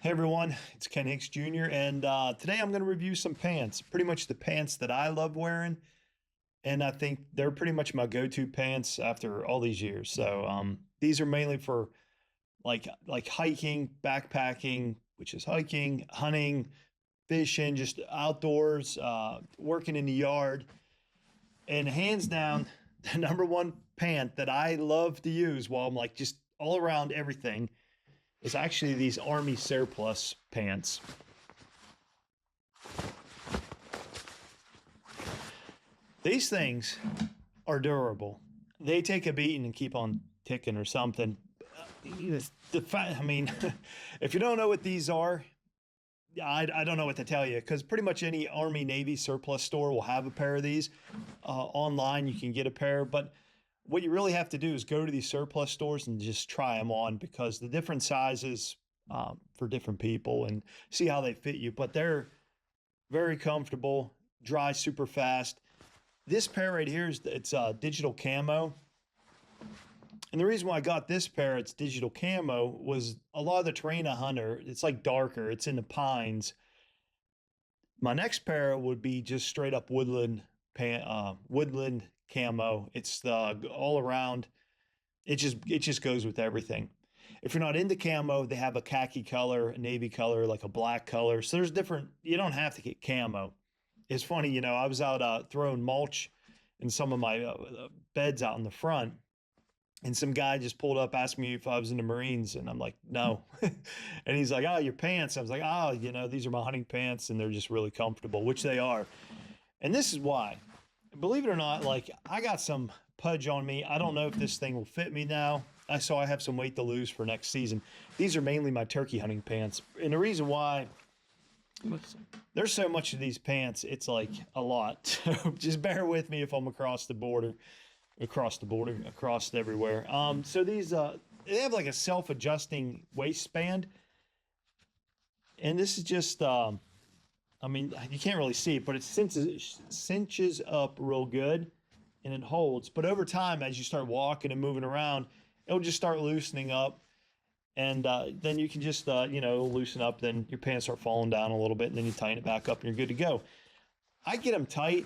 Hey everyone, it's Ken Hicks Jr. and today I'm going to review some pants. Pretty much the pants that I love wearing, and I think they're pretty much my go-to pants after all these years. So these are mainly for like hiking, backpacking, which is hiking, hunting, fishing, just outdoors, working in the yard. And hands down, the number one pant that I love to use while I'm like just all around everything is actually these Army surplus pants. These things are durable. They take a beating and keep on ticking or something. I mean, if you don't know what these are, I don't know what to tell you because pretty much any Army Navy surplus store will have a pair of these. Online, you can get a pair, but what you really have to do is go to these surplus stores and just try them on because the different sizes for different people and see how they fit you. But they're very comfortable, dry super fast. This pair right here is it's digital camo. And the reason why I got this pair, it's digital camo, was a lot of the terrain I hunter, it's like darker, it's in the pines. My next pair would be just straight up woodland camo. It's the all around. It just goes with everything. If you're not into camo, they have a khaki color, a navy color, like a black color. So there's different. You don't have to get camo. It's funny, I was out throwing mulch in some of my beds out in the front, and some guy just pulled up, asked me if I was in the Marines, and I'm like, no. And he's like, oh, your pants. I was like, oh, these are my hunting pants, and they're just really comfortable, which they are. And this is why. Believe it or not, like I got some pudge on me. I don't know if this thing will fit me now. I have some weight to lose for next season. These are mainly my turkey hunting pants. And the reason why there's so much of these pants, it's like a lot. So just bear with me if I'm across everywhere. So these they have like a self-adjusting waistband. And this is just I mean, you can't really see it, but it cinches up real good and it holds. But over time, as you start walking and moving around, it'll just start loosening up. And then you can just, loosen up. Then your pants start falling down a little bit, and then you tighten it back up and you're good to go. I get them tight,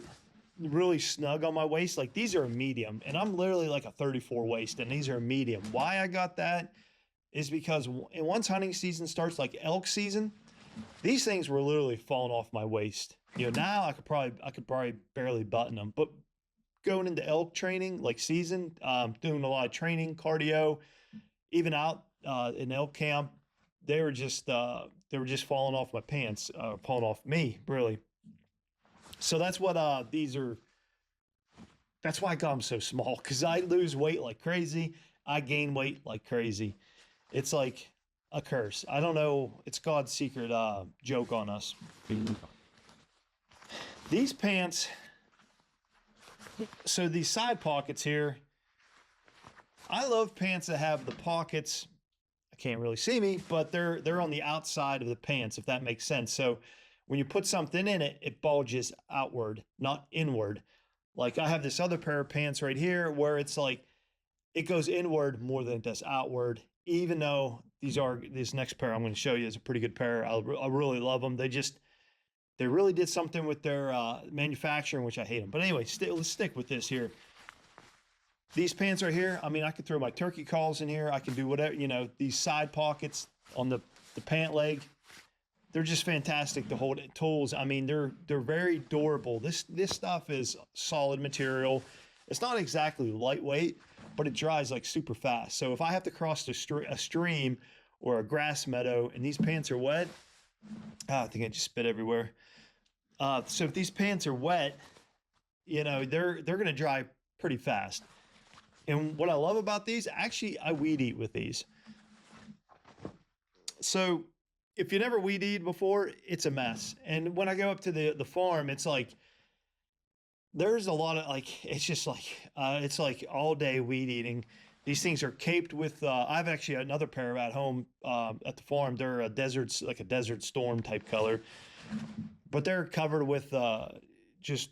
really snug on my waist. Like these are a medium, and I'm literally like a 34 waist, and these are a medium. Why I got that is because once hunting season starts, like elk season, these things were literally falling off my waist. Now I could probably barely button them. But going into elk training, like season, doing a lot of training, cardio, even out in elk camp, they were just falling off my pants, falling off me, really. So that's what these are. That's why I got them so small, because I lose weight like crazy. I gain weight like crazy. It's like a curse. I don't know. It's God's secret joke on us. These pants, so these side pockets here, I love pants that have the pockets. I can't really see me, but they're on the outside of the pants, if that makes sense. So when you put something in it, it bulges outward, not inward. Like I have this other pair of pants right here where it's like it goes inward more than it does outward, even though this next pair I'm going to show you is a pretty good pair. I really love them. They really did something with their manufacturing, which I hate them. But anyway, let's stick with this here. These pants right here, I mean, I could throw my turkey calls in here. I can do whatever, these side pockets on the pant leg. They're just fantastic to hold tools. I mean, they're very durable. This stuff is solid material. It's not exactly lightweight, but it dries like super fast. So if I have to cross a stream or a grass meadow and these pants are wet, I think I just spit everywhere. So if these pants are wet, they're going to dry pretty fast. And what I love about these, actually, I weed eat with these. So if you never weed eat before, it's a mess. And when I go up to the farm, it's like, there's a lot of it's like all day weed eating. These things are caped with, I have actually another pair at home at the farm. They're a desert storm type color, but they're covered with just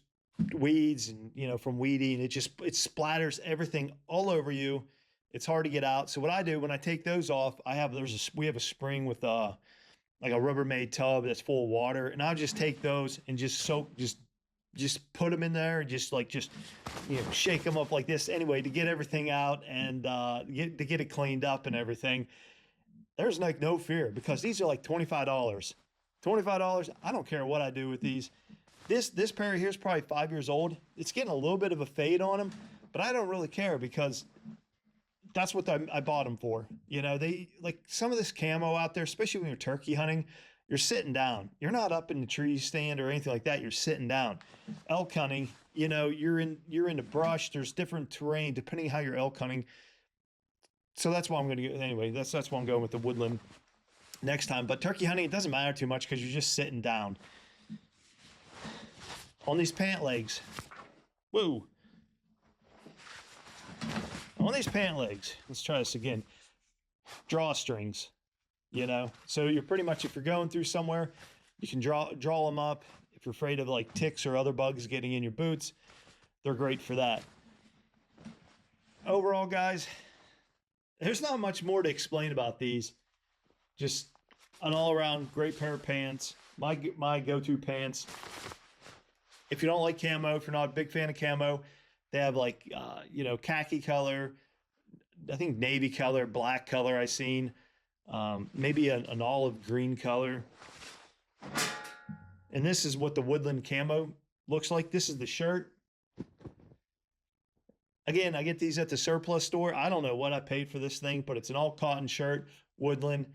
weeds and, from weed eating. It splatters everything all over you. It's hard to get out. So what I do when I take those off, we have a spring with like a Rubbermaid tub that's full of water, and I'll just take those and just put them in there and just shake them up like this anyway to get everything out and to get it cleaned up and everything. There's like no fear because these are like $25. $25. I don't care what I do with these. This pair here is probably 5 years old. It's getting a little bit of a fade on them, but I don't really care because that's what I bought them for. They like some of this camo out there, especially when you're turkey hunting, you're sitting down. You're not up in the tree stand or anything like that. You're sitting down. Elk hunting, you're in the brush. There's different terrain depending how you're elk hunting. So that's why I'm going to go anyway. That's why I'm going with the woodland next time. But turkey hunting, it doesn't matter too much because you're just sitting down. On these pant legs, whoa. On these pant legs, let's try this again. Drawstrings, So you're pretty much, if you're going through somewhere, you can draw them up. If you're afraid of like ticks or other bugs getting in your boots, they're great for that. Overall, guys, there's not much more to explain about these. Just an all-around great pair of pants. My go-to pants. If you don't like camo, if you're not a big fan of camo, they have like, khaki color, I think navy color, black color I've seen, maybe an olive green color. And this is what the woodland camo looks like. This is the shirt. Again, I get these at the surplus store. I don't know what I paid for this thing, but it's an all cotton shirt, woodland.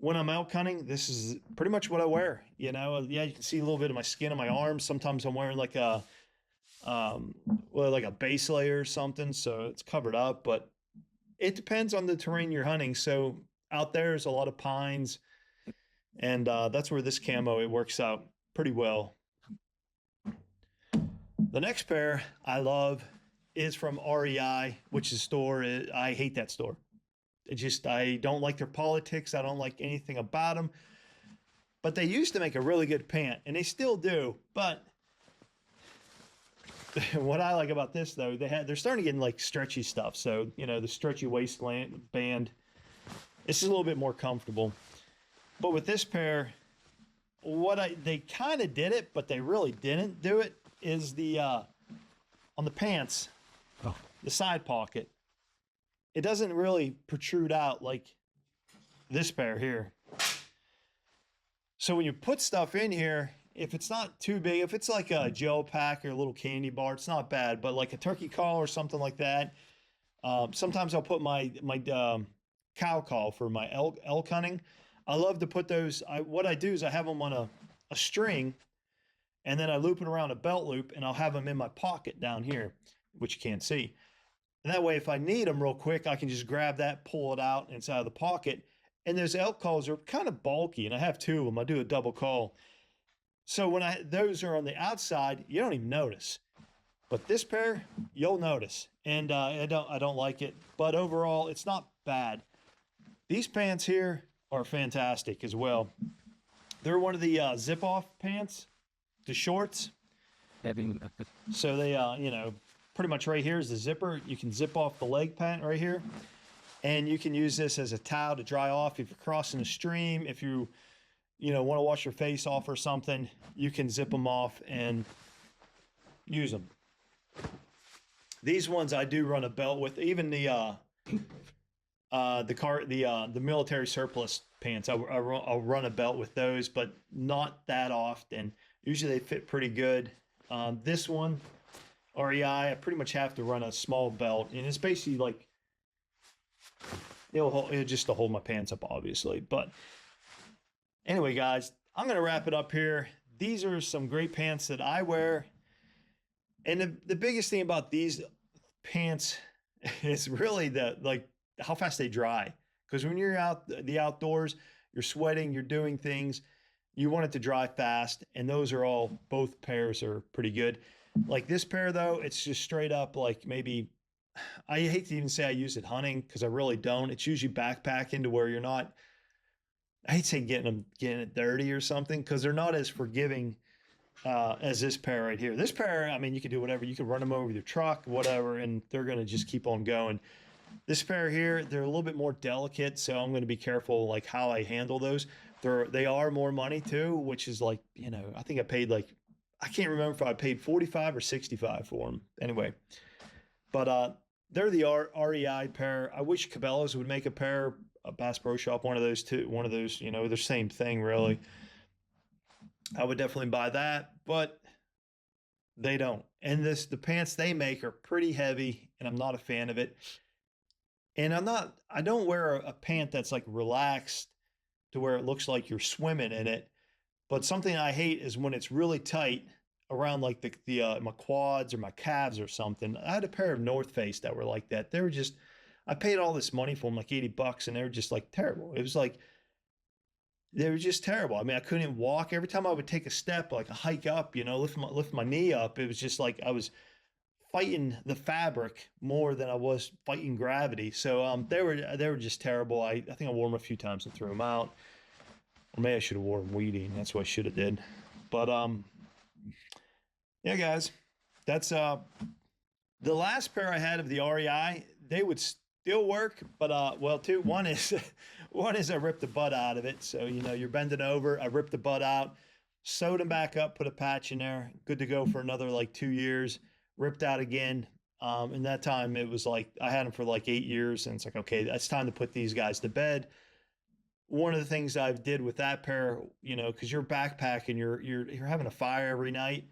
When I'm elk hunting, this is pretty much what I wear. Yeah, you can see a little bit of my skin on my arms. Sometimes I'm wearing like a base layer or something, so it's covered up. But it depends on the terrain you're hunting. So out there's a lot of pines, and that's where this camo, it works out pretty well. The next pair I love is from REI, which is a store. I hate that store. I don't like their politics. I don't like anything about them. But they used to make a really good pant, and they still do. But what I like about this, though, they're starting to get in like stretchy stuff. So, the stretchy waistband, this is a little bit more comfortable. But with this pair, they kind of did it, but they really didn't do it, is on the pants, the side pocket. It doesn't really protrude out like this pair here. So when you put stuff in here, if it's not too big, if it's like a gel pack or a little candy bar, it's not bad. But like a turkey call or something like that, sometimes I'll put my cow call for my elk hunting. I love to put those. What I do is I have them on a string, and then I loop it around a belt loop, and I'll have them in my pocket down here, which you can't see. And that way, if I need them real quick, I can just grab that, pull it out inside of the pocket. And those elk calls are kind of bulky, and I have two of them. I do a double call. So when those are on the outside, you don't even notice. But this pair, you'll notice. And I don't like it. But overall, it's not bad. These pants here are fantastic as well. They're one of the zip-off pants, the shorts. So they, pretty much right here is the zipper. You can zip off the leg pant right here. And you can use this as a towel to dry off if you're crossing a stream. If you, want to wash your face off or something, you can zip them off and use them. These ones I do run a belt with. Even the military surplus pants, I'll run a belt with those, but not that often. Usually they fit pretty good. This one, REI, I pretty much have to run a small belt, and it's basically like it'll just to hold my pants up, obviously. But anyway, guys, I'm gonna wrap it up here. These are some great pants that I wear, and the biggest thing about these pants is really how fast they dry. Because when you're out the outdoors, you're sweating, you're doing things, you want it to dry fast, and both pairs are pretty good. Like this pair, though, it's just straight up like maybe, I hate to even say I use it hunting because I really don't. It's usually backpacking to where you're not, I hate to say getting it dirty or something, because they're not as forgiving as this pair right here. This pair, I mean, you can do whatever. You can run them over with your truck, whatever, and they're going to just keep on going. This pair here, they're a little bit more delicate, so I'm going to be careful like how I handle those. They are more money too, which is like, I think I paid like, I can't remember if I paid 45 or 65 for them. Anyway, but they're the REI pair. I wish Cabela's would make a pair, a Bass Pro Shop, one of those two, one of those, they're the same thing really. I would definitely buy that, but they don't. And the pants they make are pretty heavy, and I'm not a fan of it. And I don't wear a pant that's like relaxed to where it looks like you're swimming in it. But something I hate is when it's really tight around like the my quads or my calves or something. I had a pair of North Face that were like that. They were just, I paid all this money for them, like $80, and they were just like terrible. It was like, they were just terrible. I mean, I couldn't even walk. Every time I would take a step, like a hike up, lift my knee up, it was just like I was fighting the fabric more than I was fighting gravity. So they were just terrible. I think I wore them a few times and threw them out. Or maybe I should have worn them weeding. That's what I should have did. But yeah, guys, that's the last pair I had of the REI. They would still work, but well, two. One is one is I ripped the butt out of it. So you're bending over. I ripped the butt out, sewed them back up, put a patch in there, good to go for another like 2 years. Ripped out again. And that time it was like I had them for like 8 years, and it's like, okay, it's time to put these guys to bed. One of the things I did with that pair, because you're backpacking, you're having a fire every night.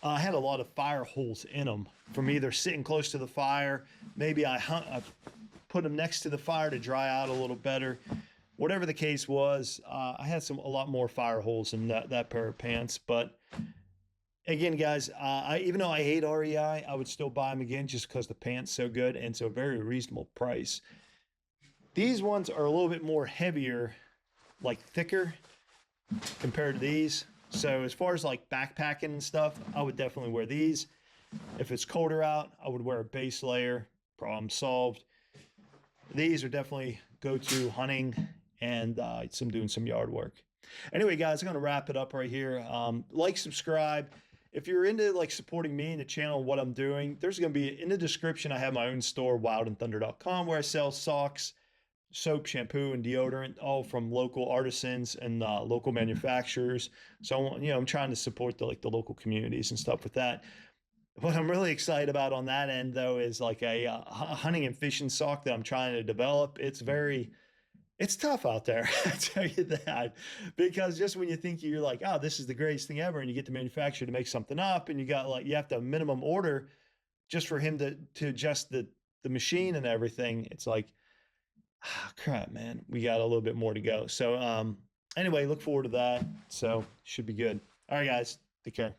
I had a lot of fire holes in them from either sitting close to the fire. Maybe I put them next to the fire to dry out a little better. Whatever the case was, I had a lot more fire holes in that pair of pants. But again, guys, even though I hate REI, I would still buy them again just because the pant's so good and so very reasonable price. These ones are a little bit more heavier, like thicker compared to these. So as far as like backpacking and stuff, I would definitely wear these. If it's colder out, I would wear a base layer. Problem solved. These are definitely go-to hunting and doing some yard work. Anyway, guys, I'm going to wrap it up right here. Like, subscribe. If you're into like supporting me and the channel and what I'm doing, there's going to be in the description, I have my own store, wildandthunder.com, where I sell socks, soap, shampoo, and deodorant, all from local artisans and local manufacturers. So, I'm trying to support the local communities and stuff with that. What I'm really excited about on that end, though, is like a hunting and fishing sock that I'm trying to develop. It's tough out there, I tell you that, because just when you think you're like, oh, this is the greatest thing ever, and you get the manufacturer to make something up, and you have to minimum order just for him to adjust the machine and everything. It's like, crap, man, we got a little bit more to go. So anyway, look forward to that. So should be good. All right, guys, take care.